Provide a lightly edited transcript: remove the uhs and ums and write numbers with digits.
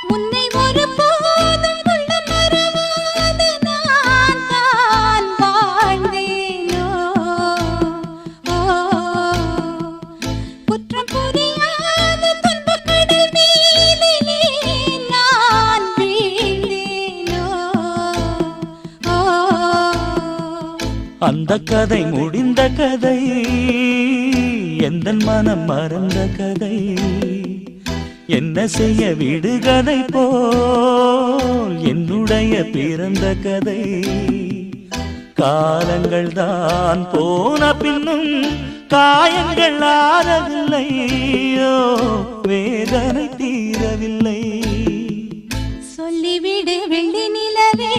உன்னை ஒரு போதும் உள்ள மறவாத நான் தான் வாழ்ந்தேனோ. குற்றம் புரியாத துன்பக் கடல் மீதிலே நான் வீழ்ந்தேனோ. அந்த கதை முடிந்த கதை, எந்தன் மனம் மறந்த கதை. என்ன செய்ய விடுகதை போல் என்னுடைய பிறந்த கதை. காலங்கள் தான் போன பின்னும் காயங்கள் ஆறவில்லையோ, வேதனை தீரவில்லை. சொல்லிவிடு வெள்ளி நிலவே